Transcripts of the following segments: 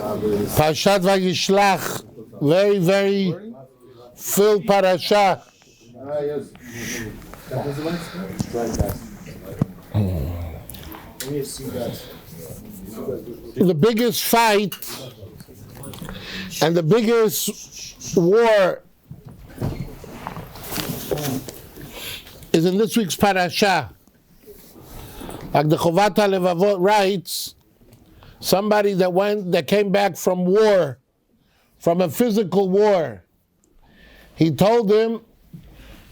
Parshat Vayishlach, very, very filled parasha. The biggest fight and the biggest war is in this week's parasha. Like the Chovat HaLevavot writes, somebody that came back from war, from a physical war. He told him,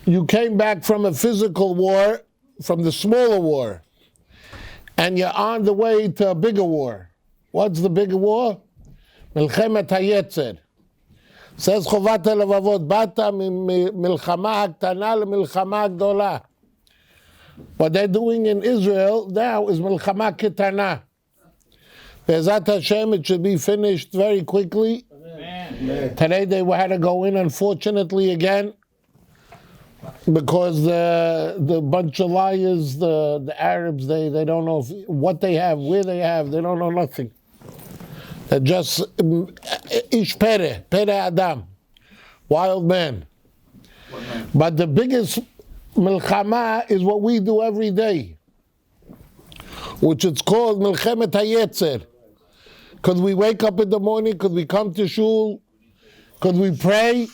you came back from a physical war, from the smaller war, and you're on the way to a bigger war. What's the bigger war? Milchemet HaYetzer. Says Chovat HaLevavot, Bata milchama haktana lemilchama hagdola. What they're doing in Israel now is milchama ketana. Be'ezat Hashem, it should be finished very quickly. Amen. Today they had to go in, unfortunately, again, because the bunch of liars, the Arabs, they don't know what they have, where they have, they don't know nothing. They're just ish pere adam, wild man. But the biggest milchama is what we do every day, which it's called milchemet hayetzer. Because we wake up in the morning, because we come to shul, because we pray,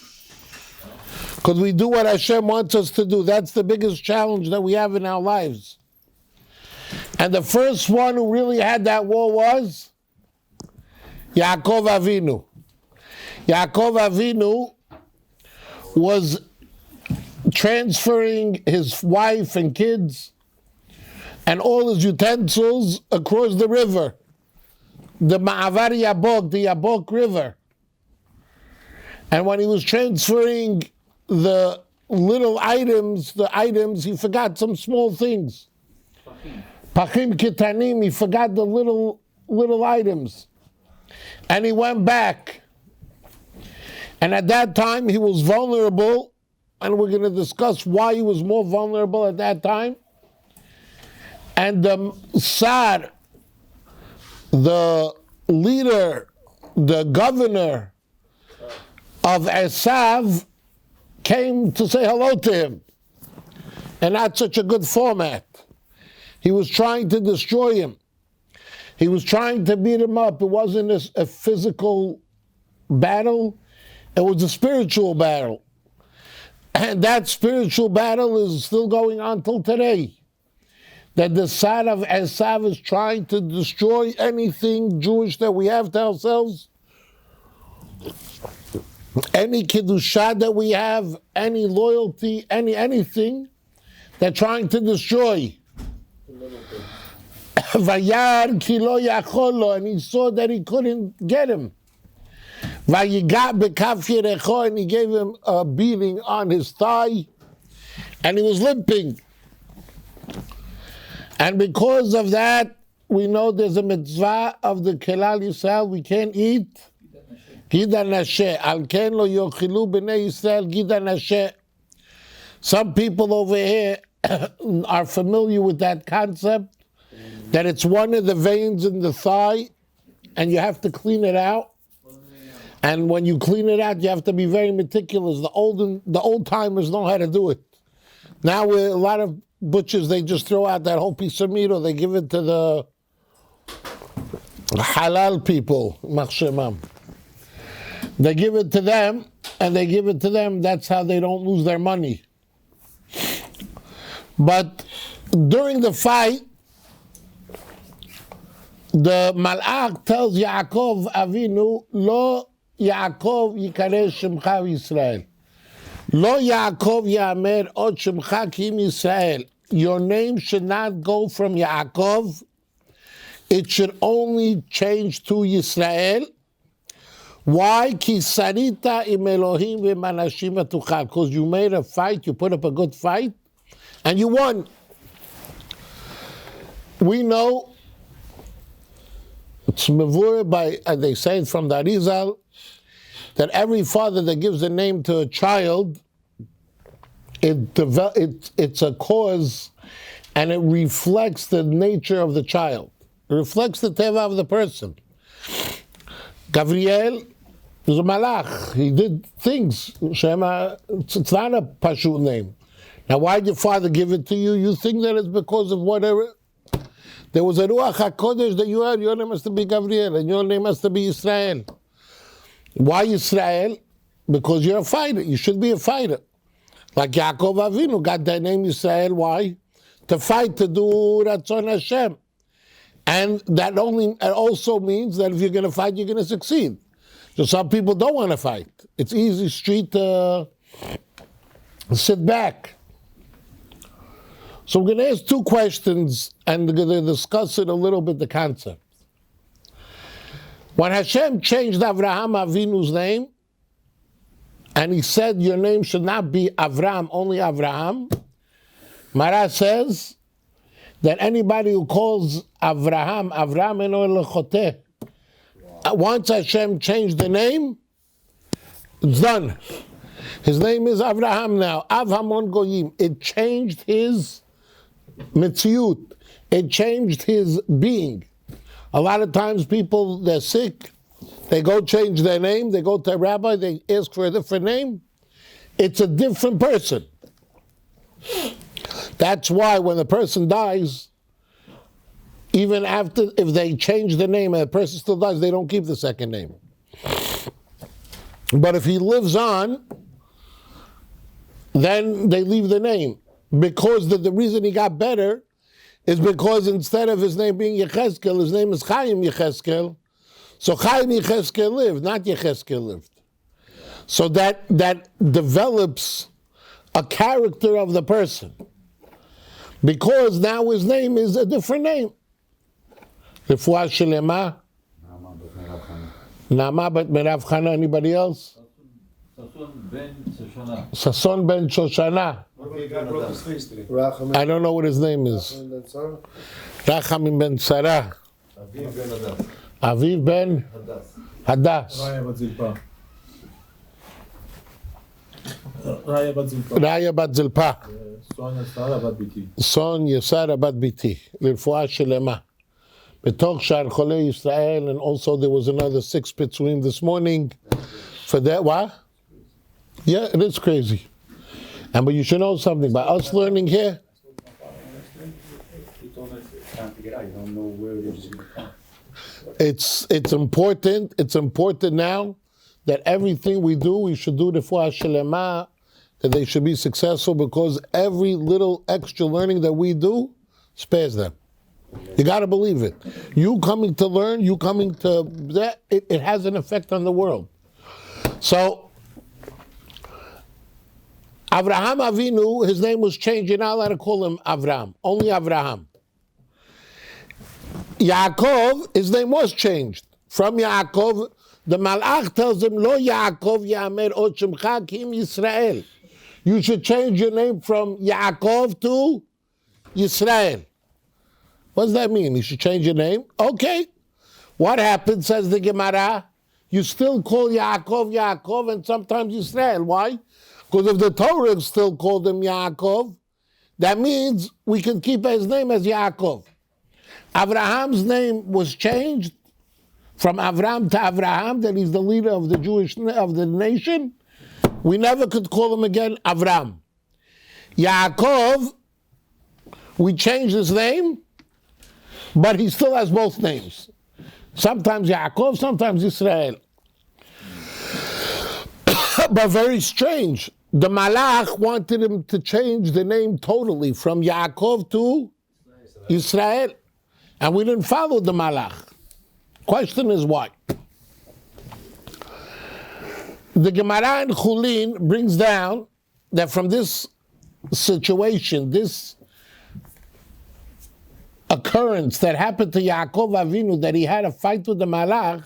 because we do what Hashem wants us to do. That's the biggest challenge that we have in our lives. And the first one who really had that war was Yaakov Avinu. Yaakov Avinu was transferring his wife and kids and all his utensils across the river, the Ma'avar Yabok, the Yabok River. And when he was transferring the little items, he forgot some small things. Pachim Kitanim, he forgot the little items. And he went back. And at that time, he was vulnerable, and we're going to discuss why he was more vulnerable at that time. And the Sar, the leader, the governor of Esav, came to say hello to him. And not such a good format. He was trying to destroy him. He was trying to beat him up. It wasn't a physical battle. It was a spiritual battle. And that spiritual battle is still going on till today. That the side of Esav is trying to destroy anything Jewish that we have to ourselves. Any Kiddusha that we have, any loyalty, anything, they're trying to destroy. Vayar kilo yacholo, and he saw that he couldn't get him. Vayigat bekaf yerecho, and he gave him a beating on his thigh, and he was limping. And because of that, we know there's a mitzvah of the Kelal Yisrael, we can't eat Gida Nasheh. Al ken lo yochilu b'nei Yisrael Gida Nasheh. Some people over here are familiar with that concept, that it's one of the veins in the thigh, and you have to clean it out. And when you clean it out, you have to be very meticulous. The old timers know how to do it. Now, with a lot of butchers, they just throw out that whole piece of meat, or they give it to the halal people. Machshemam. They give it to them, and they give it to them. That's how they don't lose their money. But during the fight, the Malach tells Yaakov Avinu, Lo Yaakov yikare shemcha Yisrael. Lo Yaakov yamer od shemcha kim Yisrael. Your name should not go from Yaakov. It should only change to Yisrael. Why? Ki sarita im Elohim v'manashim v'tuchal. Because you made a fight, you put up a good fight, and you won. We know, it's mevurah by, they say it from the Arizal, that every father that gives a name to a child, it's a cause, and it reflects the nature of the child. It reflects the teva of the person. Gabriel is a malach. He did things. Shema, it's not a pashut name. Now, why did your father give it to you? You think that it's because of whatever? There was a Ruach HaKodesh that you had. Your name has to be Gabriel, and your name has to be Israel. Why Israel? Because you're a fighter. You should be a fighter. Like Yaakov Avinu got that name Israel. Why? To fight, to do Ratzon Hashem. And that also means that if you're going to fight, you're going to succeed. So some people don't want to fight. It's easy street to sit back. So we're going to ask two questions and we're going to discuss it a little bit, the concept. When Hashem changed Avraham Avinu's name, and he said your name should not be Avram, only Avraham, Mara says that anybody who calls Avraham, Avram eno lechoteh, once Hashem changed the name, it's done. His name is Avraham now. Av Hamon Goyim. It changed his Metziut. It changed his being. A lot of times people, they're sick, they go change their name, they go to a rabbi, they ask for a different name. It's a different person. That's why when the person dies, even after, if they change the name and the person still dies, they don't keep the second name. But if he lives on, then they leave the name. Because the reason he got better is because instead of his name being Yecheskel, his name is Chaim Yecheskel. So Chaim Yecheskel lived, not Yecheskel lived. So that develops a character of the person. Because now his name is a different name. Refuah Shelema. Nama bat Merav Chana. Anybody else? Sason ben Shoshana. I don't know what his name is. Rachamim ben Sarah. Aviv ben Hadas. Raya bat Zilpa. Sonia Sara bat Biti. Refuah Shelema. Betoch Shar Cholei Yisrael, and also there was another 6 Pitzuim this morning for that. What? Yeah, it is crazy. And but you should know something. By us learning here, it's important. It's important now that everything we do, we should do the Refuah Shelema, that they should be successful, because every little extra learning that we do spares them. You got to believe it. You coming to learn, you coming to that, it has an effect on the world. So, Avraham Avinu, his name was changed. You're not allowed to call him Avram, only Avraham. Yaakov, his name was changed. From Yaakov, the Malach tells him, Lo Yaakov Yamer Od Shemcha Kim Yisrael. You should change your name from Yaakov to Yisrael. What does that mean? You should change your name? Okay. What happens, says the Gemara? You still call Yaakov Yaakov and sometimes Yisrael. Why? Because if the Torah still called him Yaakov, that means we can keep his name as Yaakov. Abraham's name was changed from Avram to Avraham, that he's the leader of the nation. We never could call him again Avram. Yaakov, we changed his name, but he still has both names. Sometimes Yaakov, sometimes Israel. But very strange. The Malach wanted him to change the name totally from Yaakov to Israel. And we didn't follow the Malach. Question is why? The Gemara in Chulin brings down that from this situation, this occurrence that happened to Yaakov Avinu, that he had a fight with the Malach,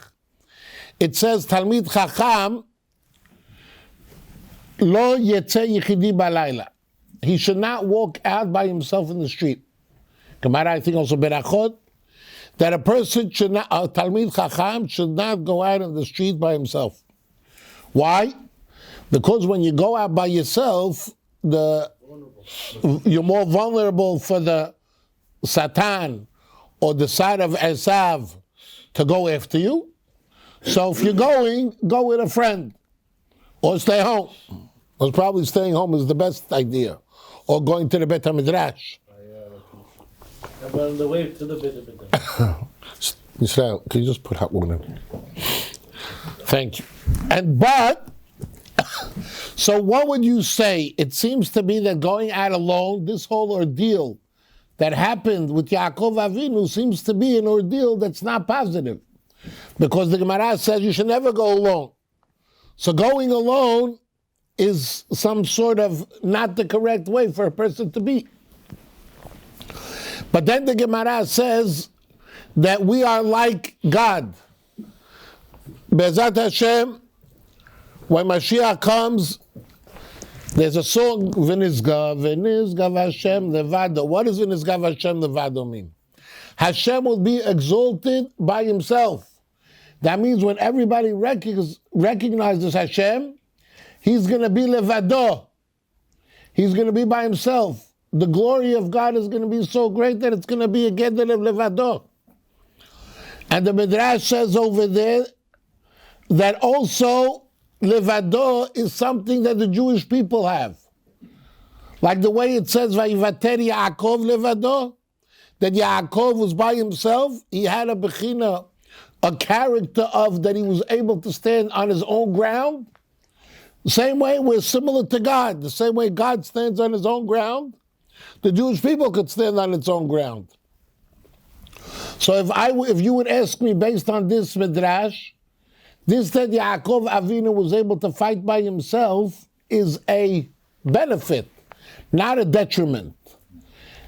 it says, Talmid Chacham lo yetze yichidi balayla. He should not walk out by himself in the street. Gemara, I think also Berachot, that a person should not, a Talmid Chacham should not go out in the street by himself. Why? Because when you go out by yourself, you're more vulnerable for the Satan or the side of Esav to go after you. So if you're going, go with a friend. Or stay home. Because probably staying home is the best idea. Or going to the Bet HaMidrash. But on the way to the Bet Israel, can you just put hot water in? Thank you. So what would you say? It seems to be that going out alone, this whole ordeal that happened with Yaakov Avinu seems to be an ordeal that's not positive. Because the Gemara says you should never go alone. So going alone is some sort of not the correct way for a person to be. But then the Gemara says that we are like God. Be'ezat Hashem, when Mashiach comes, there's a song, V'nizgav Hashem levado. What does V'nizgav Hashem levado mean? Hashem will be exalted by himself. That means when everybody recognizes Hashem, he's going to be levado. He's going to be by himself. The glory of God is going to be so great that it's going to be a gedel of levado. And the Midrash says over there that also levado is something that the Jewish people have. Like the way it says, Vayivater Yaakov levado, that Yaakov was by himself. He had a bechina, a character of that he was able to stand on his own ground. The same way we're similar to God. The same way God stands on his own ground, the Jewish people could stand on its own ground. So if you would ask me based on this midrash, this that Yaakov Avinu was able to fight by himself is a benefit, not a detriment.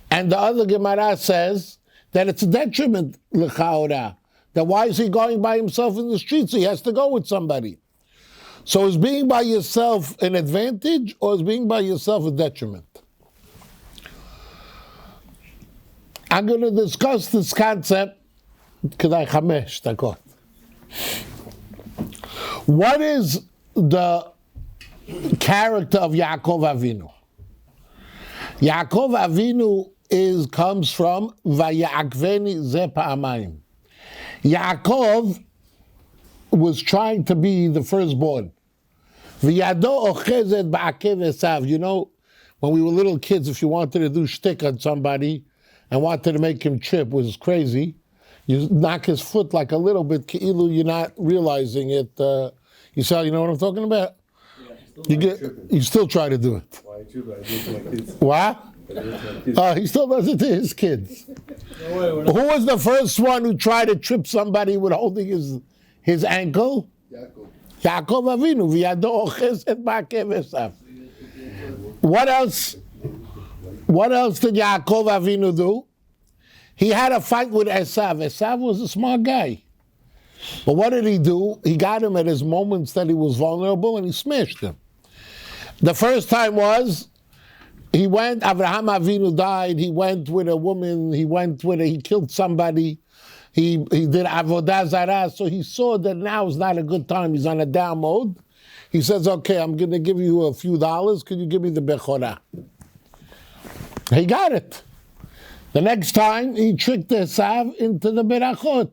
And the other Gemara says that it's a detriment, l'chaora. That why is he going by himself in the streets? He has to go with somebody. So is being by yourself an advantage or is being by yourself a detriment? I'm going to discuss this concept. What is the character of Yaakov Avinu? Yaakov Avinu comes from Vayakveni ze pa'amayim. Yaakov was trying to be the firstborn. V'yado ochezet ba'akev esav. You know, when we were little kids, if you wanted to do shtick on somebody and wanted to make him trip, which was crazy, you knock his foot like a little bit, ke'ilu, you're not realizing it. You know what I'm talking about? Yeah, you still try to do it. Why too? I do it to my kids. What? He still does it to his kids. No way, who was the first one who tried to trip somebody with holding his ankle? Yaakov Avinu. V'yado ochezet ba'akev esav. What else did Yaakov Avinu do? He had a fight with Esav. Esav was a smart guy. But what did he do? He got him at his moments that he was vulnerable and he smashed him. The first time was, Avraham Avinu died, he went with a woman, he killed somebody, he did avodah zarah, so he saw that now is not a good time, he's on a down mode. He says, okay, I'm going to give you a few dollars, could you give me the bechorah? He got it. The next time, he tricked Esav into the berachot.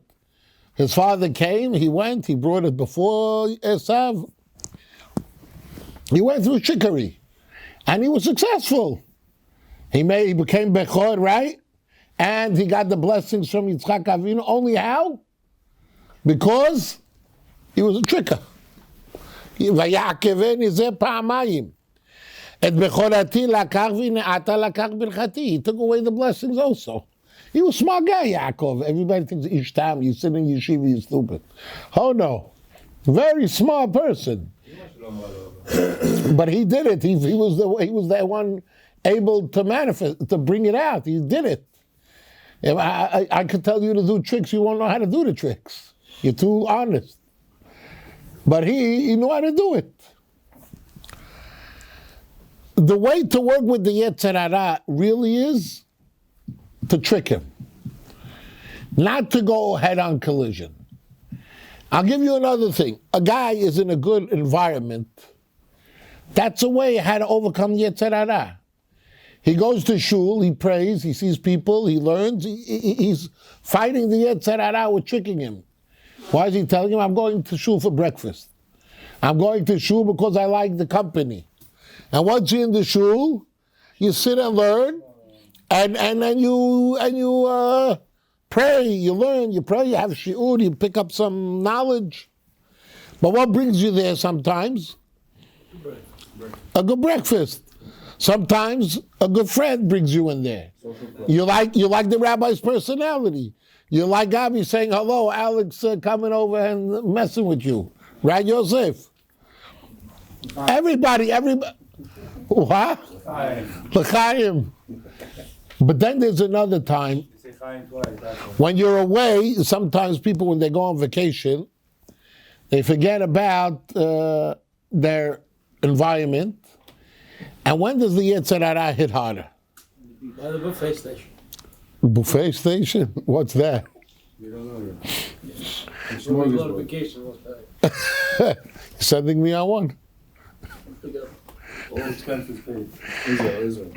His father came, he went, he brought it before Esav. He went through trickery. And he was successful. He became Bechor, right? And he got the blessings from Yitzchak Avinu. Only how? Because he was a tricker. ויעקבני זה פעמיים. את בכורתי לקח ונעתה לקח ברכתי. He took away the blessings also. He was a smart guy, Yaakov. Everybody thinks each time you sit in yeshiva, you're stupid. Oh no. Very smart person. But he did it. He was the one able to manifest, to bring it out. He did it. If I could tell you to do tricks, you won't know how to do the tricks. You're too honest. But he knew how to do it. The way to work with the Yetzer Hara really is to trick him. Not to go head-on collision. I'll give you another thing. A guy is in a good environment. That's a way how to overcome Yetzer Hara. He goes to shul, he prays, he sees people, he learns. He's fighting the Yetzer Hara with tricking him. Why is he telling him? I'm going to shul for breakfast. I'm going to shul because I like the company. And once you're in the shul, you sit and learn, and then you pray, you learn, you pray, you have shiur, you pick up some knowledge. But what brings you there sometimes? A good breakfast. Sometimes a good friend brings you in there. You like the rabbi's personality. You like Gabi saying hello, Alex coming over and messing with you. Right, Yosef? Everybody. What? L'chaim. But then there's another time. When you're away, sometimes people, when they go on vacation, they forget about their environment. And when does the Yetzer Hara hit harder? By the buffet station. Buffet station? What's that? You don't know yet. When we go on vacation, what's that? Sending me on one. All expenses paid. Israel.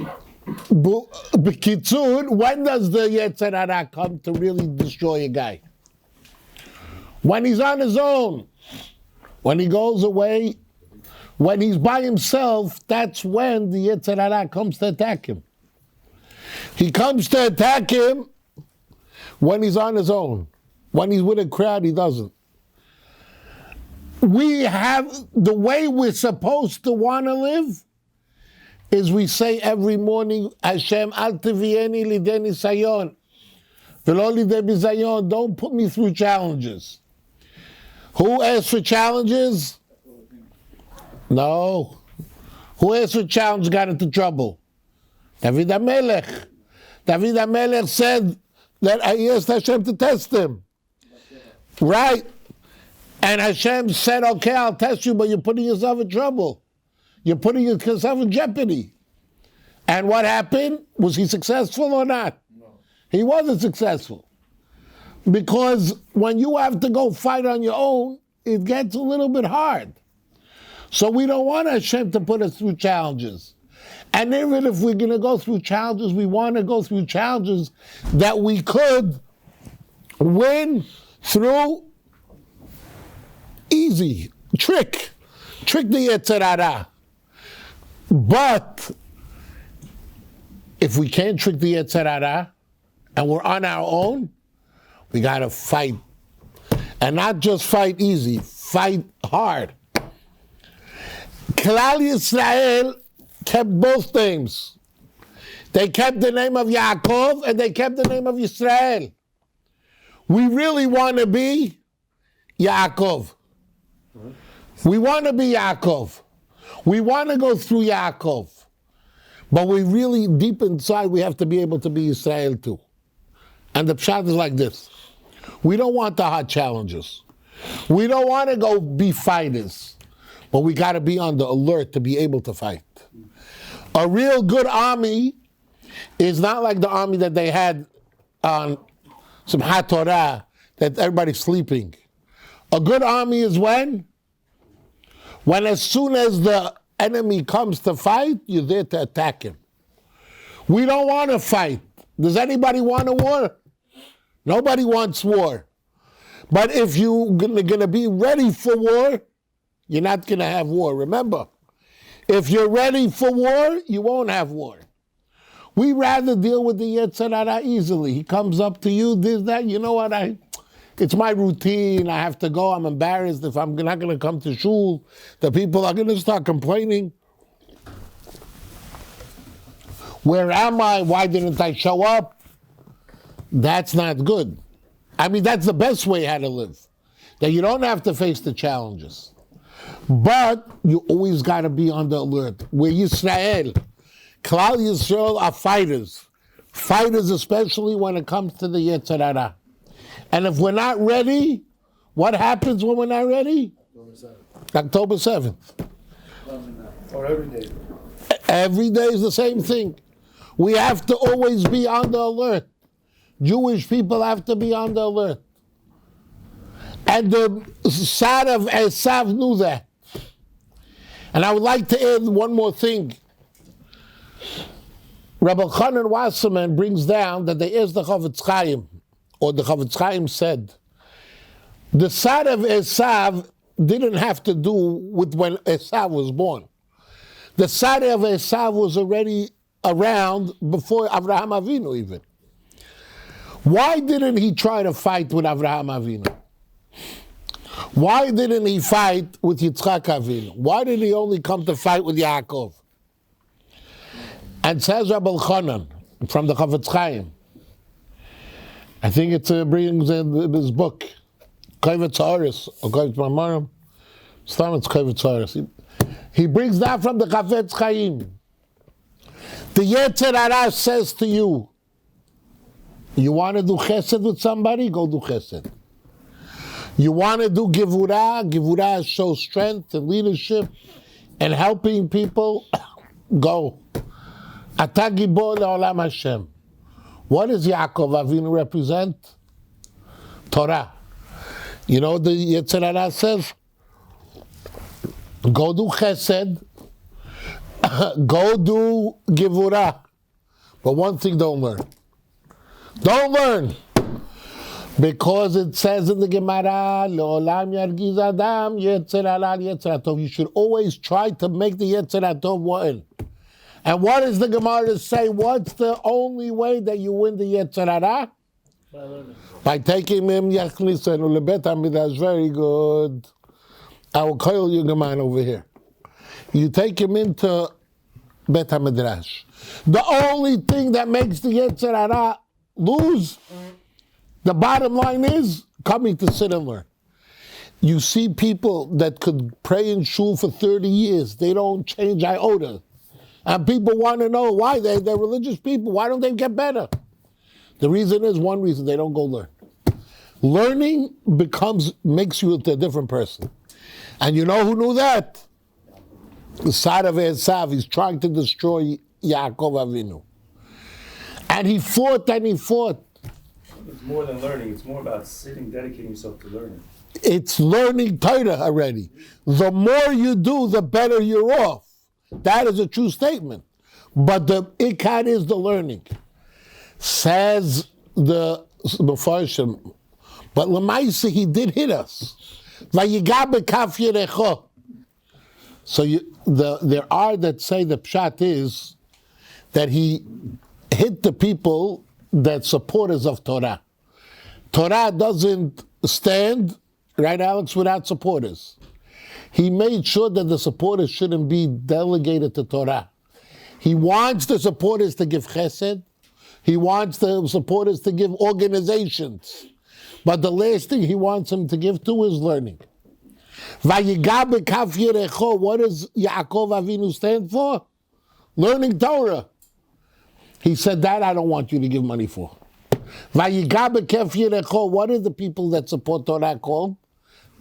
B'kitzur, when does the Yetzer Hara come to really destroy a guy? When he's on his own. When he goes away. When he's by himself, that's when the Yetzer Hara comes to attack him. He comes to attack him when he's on his own. When he's with a crowd, he doesn't. We have, the way we're supposed to want to live is we say every morning, Hashem, al tivieni lideni sayon, v'lo lidei bizayon, don't put me through challenges. Who asked for challenges? No. Who asked for challenge got into trouble? David HaMelech. David HaMelech said that he asked Hashem to test him. Right. And Hashem said, okay, I'll test you, but you're putting yourself in trouble. You're putting yourself in jeopardy. And what happened? Was he successful or not? No. He wasn't successful. Because when you have to go fight on your own, it gets a little bit hard. So we don't want Hashem to put us through challenges. And even if we're going to go through challenges, we want to go through challenges that we could win through easy, trick the Yetzer Hara. But if we can't trick the Yetzer Hara and we're on our own, we got to fight. And not just fight easy, fight hard. Klal Yisrael kept both names. They kept the name of Yaakov and they kept the name of Yisrael. We really want to be Yaakov. We want to be Yaakov. We want to go through Yaakov. But we really, deep inside, we have to be able to be Yisrael too. And the pshat is like this. We don't want the hard challenges. We don't want to go be fighters. But we got to be on the alert to be able to fight. A real good army is not like the army that they had on some HaTorah, that everybody's sleeping. A good army is when as soon as the enemy comes to fight, you're there to attack him. We don't want to fight. Does anybody want a war? Nobody wants war. But if you're going to be ready for war, you're not going to have war. Remember, if you're ready for war, you won't have war. We rather deal with the Yetzer Hara easily. He comes up to you, this, that, you know what, it's my routine, I have to go, I'm embarrassed if I'm not going to come to shul. The people are going to start complaining. Where am I? Why didn't I show up? That's not good. I mean, that's the best way how to live. That you don't have to face the challenges. But you always got to be on the alert. We're Yisrael. Klal Yisrael are fighters. Fighters especially when it comes to the Yetzer Hara. And if we're not ready, what happens when we're not ready? October 7th. Or every day. Every day is the same thing. We have to always be on the alert. Jewish people have to be on the alert. And the Sad of Esav knew that. And I would like to add one more thing. Rabbi Chanan Wasserman brings down that they asked the Chavetz Chaim, or the Chavetz Chaim said, The side of Esav didn't have to do with when Esav was born. The side of Esav was already around before Avraham Avinu even. Why didn't he try to fight with Avraham Avinu? Why didn't he fight with Yitzchak Avinu? Why did he only come to fight with Yaakov? And says Rabbi Elchanan from the Chafetz Chaim, I think it brings in his book, Kovetz Haaretz, or Kovetz Mamarim, it's Kovetz Haaretz. He brings that from the Chafetz Chaim. The Yetzer Hara says to you, you want to do chesed with somebody? Go do chesed. You want to do givurah? Givurah shows strength and leadership and helping people? Go. Ata gibor le'olam Hashem. What does Yaakov Avinu represent? Torah. You know what the Yetzer Hara says? Go do chesed. Go do givurah. But one thing don't learn. Don't learn. Because it says in the Gemara, Le'olam yargiz adam Yetzer Hara Yetzer Hatov. You should always try to make the Yetzer Hatov win. And what does the Gemara say? What's the only way that you win the Yetzer Hara? By taking him Yachnisenu lebet hamidrash. Very good. I will call you Gemara over here. You take him into Bet HaMidrash. The only thing that makes the Yetzer Hara lose, the bottom line is coming to sit and learn. You see people that could pray in shul for 30 years, they don't change iota. And people want to know why. They're religious people. Why don't they get better? The reason is one reason: they don't go learn. Learning makes you into a different person. And you know who knew that? The side of Esav. He's trying to destroy Yaakov Avinu. And he fought and he fought. It's more than learning. It's more about sitting, dedicating yourself to learning. It's learning Torah already. The more you do, the better you're off. That is a true statement. But the ikad is the learning. Says the Mefarshim. But Lemaisa, he did hit us. Vayiga b'kaf yerecho. So there are that say the pshat is that he hit the people that supporters of Torah. Torah doesn't stand, right, Alex, without supporters. He made sure that the supporters shouldn't be delegated to Torah. He wants the supporters to give chesed. He wants the supporters to give organizations. But the last thing he wants them to give to is learning. Vayiga b'kaf yerecho. What does Yaakov Avinu stand for? Learning Torah. He said, that I don't want you to give money for. Vayiga b'kaf yerecho. What are the people that support Torah called?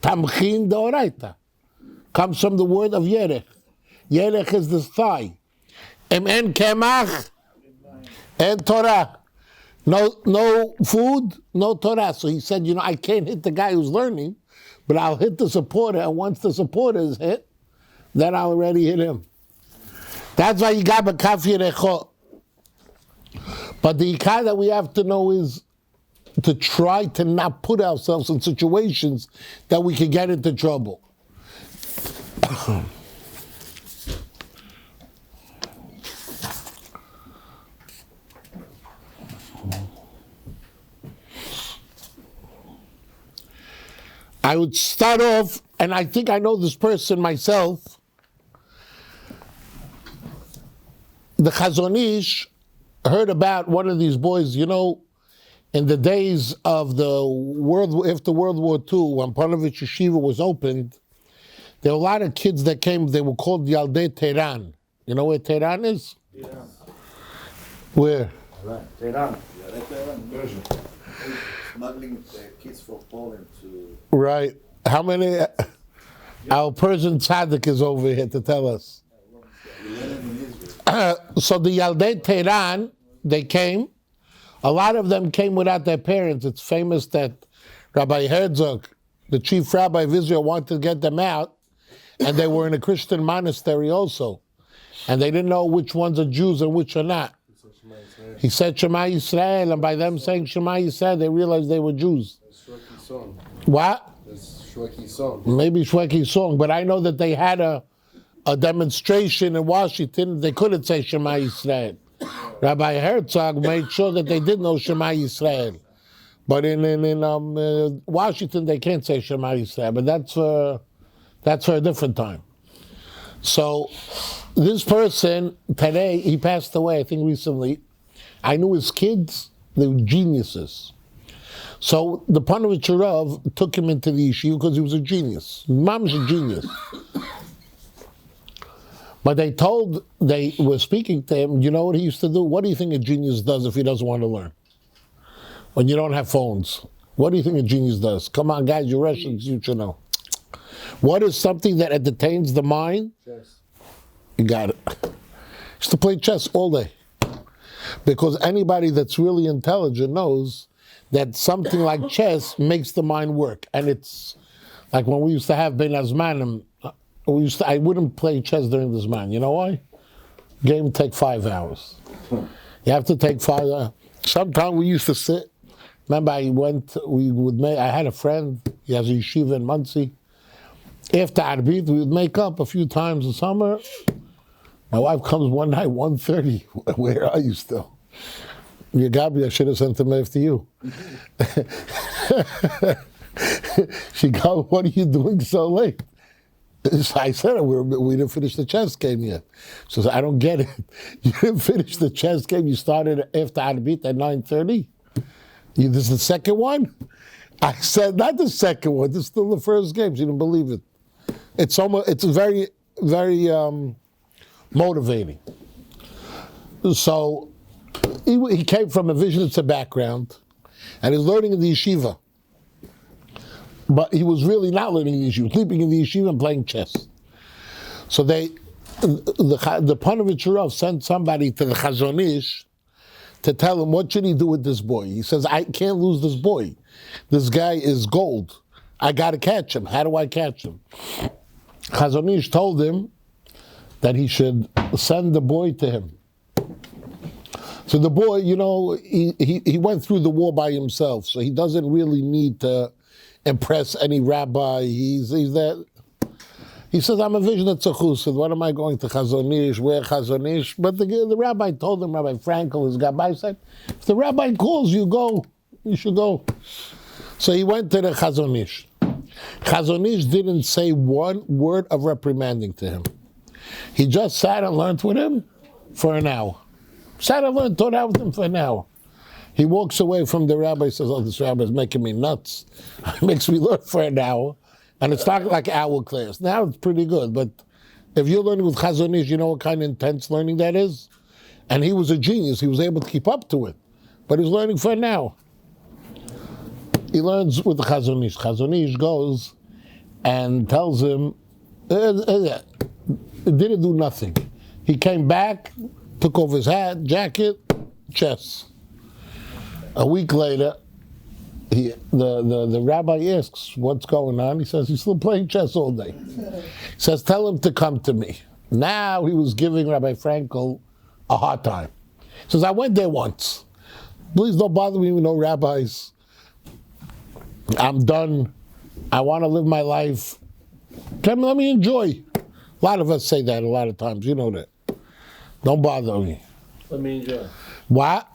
Tamchin deoraita. Comes from the word of yerech. Yerech is the thigh. En kemach and Torah. No food, no Torah. So he said, I can't hit the guy who's learning, but I'll hit the supporter. And once the supporter is hit, then I'll already hit him. That's why you got b'kaf yerecho. But the ikar that we have to know is to try to not put ourselves in situations that we could get into trouble. I would start off, and I think I know this person myself. The Chazon Ish heard about one of these boys, in the days of after World War II, when Panovich Yeshiva was opened, there were a lot of kids that came, they were called Yaldei Tehran. You know where Tehran is? Yeah. Where? Tehran. Persian. Smuggling kids from Poland to... Right. How many? Our Persian tzaddik is over here to tell us. So the Yaldei Tehran, they came. A lot of them came without their parents. It's famous that Rabbi Herzog, the chief rabbi of Israel, wanted to get them out, and they were in a Christian monastery also. And they didn't know which ones are Jews and which are not. He said Shema Yisrael, and by them saying Shema Yisrael, they realized they were Jews. What? Shweki's song. Maybe Shweki's song, but I know that they had a demonstration in Washington. They couldn't say Shema Yisrael. Rabbi Herzog made sure that they did know Shema Yisrael. But in Washington, they can't say Shema Yisrael. But that's for a different time. So this person, today, he passed away, I think recently. I knew his kids, they were geniuses. So the Panovich Rav took him into the yeshiva because he was a genius. Mom's a genius. But they were speaking to him, you know what he used to do? What do you think a genius does if he doesn't want to learn? When you don't have phones, what do you think a genius does? Come on, guys, you're Russians, you should know. What is something that entertains the mind? Chess. You got it. Used to play chess all day. Because anybody that's really intelligent knows that something like chess makes the mind work. And it's like when we used to have Ben Azmanim, I wouldn't play chess during this man. You know why? Game would take 5 hours. You have to take 5 hours. Sometimes we used to sit. Remember, I had a friend, he has a yeshiva in Muncie. After Arbit, we would make up a few times in summer. My wife comes one night, 1:30. Where are you still? Gabi, I should have sent them after you. She goes, what are you doing so late? I said, we didn't finish the chess game yet. She says, I don't get it. You didn't finish the chess game. You started after Arbit at 9:30. This is the second one? I said, not the second one. This is still the first game. She didn't believe it. It's very, very motivating. So he came from a Vizhnitzer background, and he's learning in the yeshiva. But he was really not learning in the yeshiva. He was sleeping in the yeshiva and playing chess. So the Panovich Rav sent somebody to the Chazon Ish to tell him what should he do with this boy. He says, I can't lose this boy. This guy is gold. I got to catch him. How do I catch him? Chazon Ish told him that he should send the boy to him. So the boy, you know, he went through the war by himself, so he doesn't really need to impress any rabbi. He's that. He says, I'm a Vizhnitzer chassid. What am I going to Chazon Ish? Where Chazon Ish? But the rabbi told him, Rabbi Frankel, his rabbi said, if the rabbi calls you, go. You should go. So he went to the Chazon Ish. Chazon Ish didn't say one word of reprimanding to him. He just sat and learned with him for an hour. Sat and learned, taught out with him for an hour. He walks away from the rabbi, says, oh, this rabbi is making me nuts. It makes me learn for an hour. And it's not like our class. Now it's pretty good, but if you're learning with Chazon Ish, you know what kind of intense learning that is? And he was a genius. He was able to keep up to it. But he's learning for an hour. He learns with the Chazon Ish. Chazon Ish goes and tells him, it didn't do nothing. He came back, took off his hat, jacket, chess. A week later, the rabbi asks, what's going on? He says, he's still playing chess all day. He says, tell him to come to me. Now he was giving Rabbi Frankel a hard time. He says, I went there once. Please don't bother me with no rabbis. I'm done. I want to live my life. Let me enjoy. A lot of us say that a lot of times. You know that. Don't bother me. Let me enjoy. What?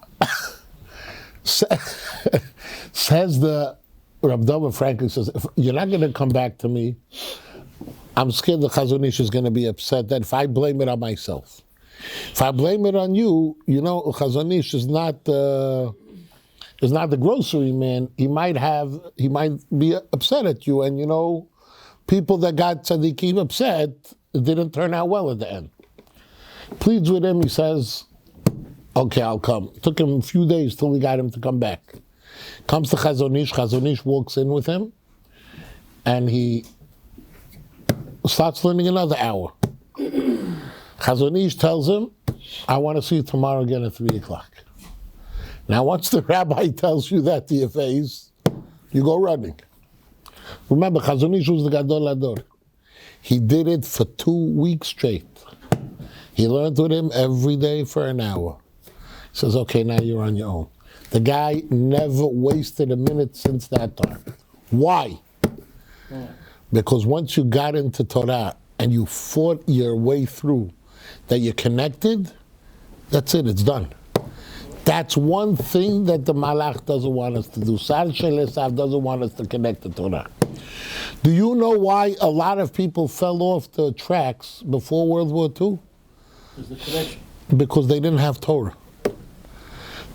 Says the Rabbi Franklin, says, if you're not going to come back to me, I'm scared the Chazon Ish is going to be upset that if I blame it on myself. If I blame it on you, you know, Chazon Ish is not the grocery man. He might be upset at you, and you know, people that got tzaddikim upset, it didn't turn out well at the end. Pleads with him, he says, okay, I'll come. It took him a few days till we got him to come back. Comes to Chazon Ish. Chazon Ish walks in with him, and he starts learning another hour. Chazon Ish tells him, I want to see you tomorrow again at 3 o'clock. Now, once the rabbi tells you that to your face, you go running. Remember, Chazon Ish was the Gadol Ador. He did it for 2 weeks straight. He learned with him every day for an hour. He says, okay, now you're on your own. The guy never wasted a minute since that time. Why? Because once you got into Torah and you fought your way through, that you're connected, that's it, it's done. That's one thing that the Malach doesn't want us to do. Sar Shel Esav doesn't want us to connect to Torah. Do you know why a lot of people fell off the tracks before World War II? There's the connection. Because they didn't have Torah.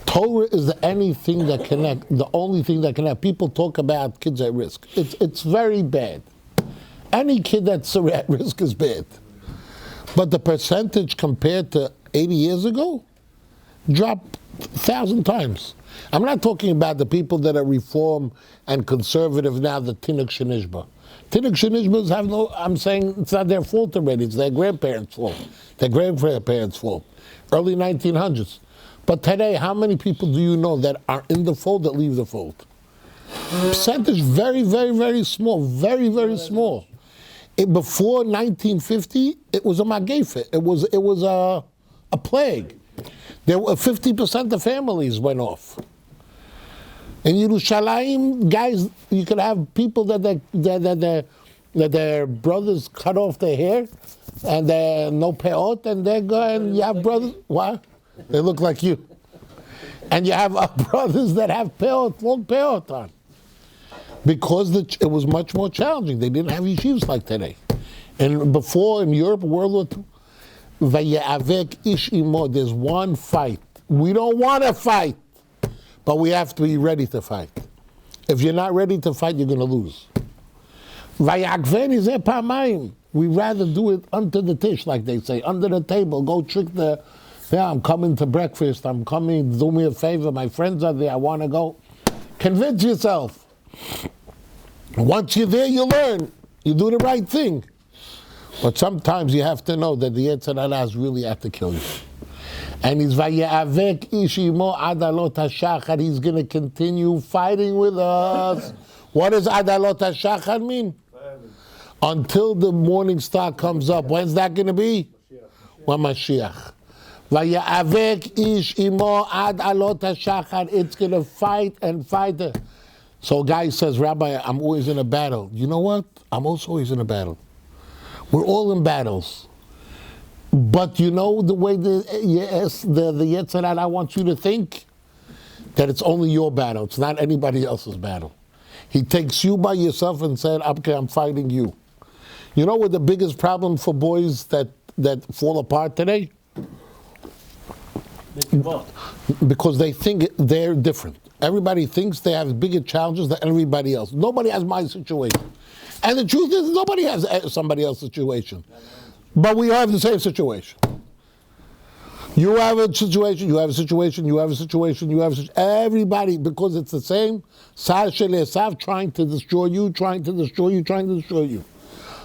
Torah is the only thing that connect. People talk about kids at risk. It's very bad. Any kid that's at risk is bad. But the percentage compared to 80 years ago dropped 1,000 times. I'm not talking about the people that are reform and conservative now, the Tinuk Shenishba. Tinuk Shenishbas have no, I'm saying it's not their fault already, it's their grandparents' fault, their grandparents' fault, early 1900s. But today, how many people do you know that are in the fold that leave the fold? Percentage very, very, very small, very, very small. Before 1950, it was a magefa. It was a plague. There were 50% of families went off. In Yerushalayim, guys, you could have people that their brothers cut off their hair, and they're no peot, and they go and you have brothers. What? They look like you. And you have brothers that have peot, long peot on. Because it was much more challenging. They didn't have yeshivas like today. And before, in Europe, World War II, Vayavek ish imo, there's one fight. We don't want to fight, but we have to be ready to fight. If you're not ready to fight, you're going to lose. Vayakveni ze pamayim. We rather do it under the tish, like they say, under the table. Go trick I'm coming to breakfast, I'm coming, do me a favor, my friends are there, I want to go. Convince yourself. Once you're there, you learn. You do the right thing. But sometimes you have to know that the Yetzer Hara is really out to kill you. And he's Vayavek ishimo adalot hashachar. He's going to continue fighting with us. What does adalot hashachar mean? Until the morning star comes up. When's that going to be? When Mashiach. Vayavek ishimo adalot hashachar. It's going to fight and fight. So a guy says, Rabbi, I'm always in a battle. You know what? I'm also always in a battle. We're all in battles. But you know the way the Yetzer Hara wants you to think? That it's only your battle. It's not anybody else's battle. He takes you by yourself and said, okay, I'm fighting you. You know what the biggest problem for boys that fall apart today? Because they think they're different. Everybody thinks they have bigger challenges than everybody else. Nobody has my situation. And the truth is, nobody has somebody else's situation. But we have the same situation. You have a situation, you have a situation, you have a situation, you have a situation. Everybody, because it's the same, Sar Shel Esav trying to destroy you, trying to destroy you, trying to destroy you.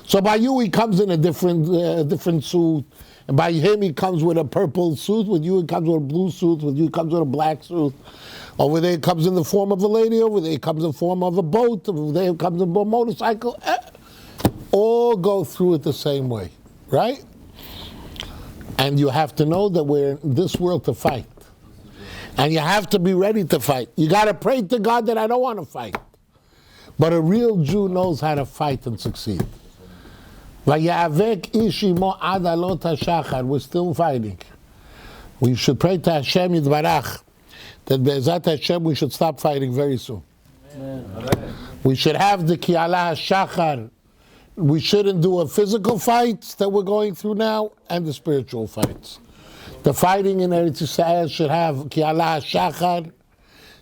So by you, he comes in a different suit. And by him, he comes with a purple suit. With you, he comes with a blue suit. With you, he comes with a black suit. Over there, it comes in the form of a lady. Over there, it comes in the form of a boat. Over there, it comes in a motorcycle. All go through it the same way, right? And you have to know that we're in this world to fight. And you have to be ready to fight. You got to pray to God that I don't want to fight. But a real Jew knows how to fight and succeed. Vayavek ishimo adalot hashachar. We're still fighting. We should pray to Hashem Yitbarach that Be'ezat Hashem we should stop fighting very soon. Amen. We should have the Ki'ala HaShachar. We shouldn't do a physical fights that we're going through now and the spiritual fights. The fighting in Eretz Yisrael should have Ki'ala HaShachar.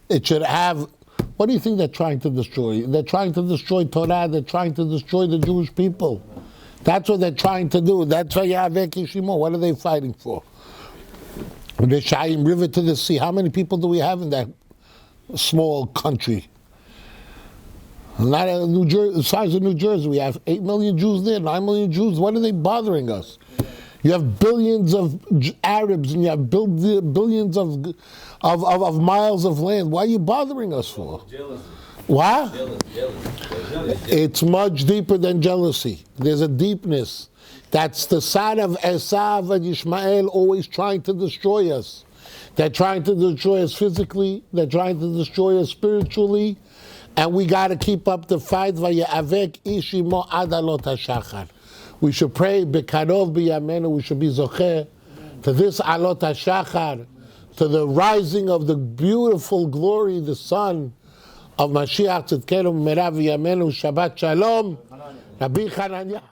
It should have, what do you think they're trying to destroy? They're trying to destroy Torah. They're trying to destroy the Jewish people. That's what they're trying to do. That's why Yavek Yishimo. What are they fighting for? The Shaim River to the sea. How many people do we have in that small country? Not the size of New Jersey. We have 8 million Jews there, 9 million Jews. What are they bothering us? You have billions of Arabs and you have billions of miles of land. Why are you bothering us for? Jealousy. What? Jealousy. It's much deeper than jealousy. There's a deepness. That's the side of Esav and Ishmael always trying to destroy us. They're trying to destroy us physically. They're trying to destroy us spiritually. And we got to keep up the fight. Vayavek ishimo ad alot hashachar. We should pray bekarov b'yamenu. We should be zocher to this alot hashachar, to the rising of the beautiful glory, the sun of Mashiach Tzidkenu Merav Yamenu. Shabbat Shalom. Rabbi Hananya.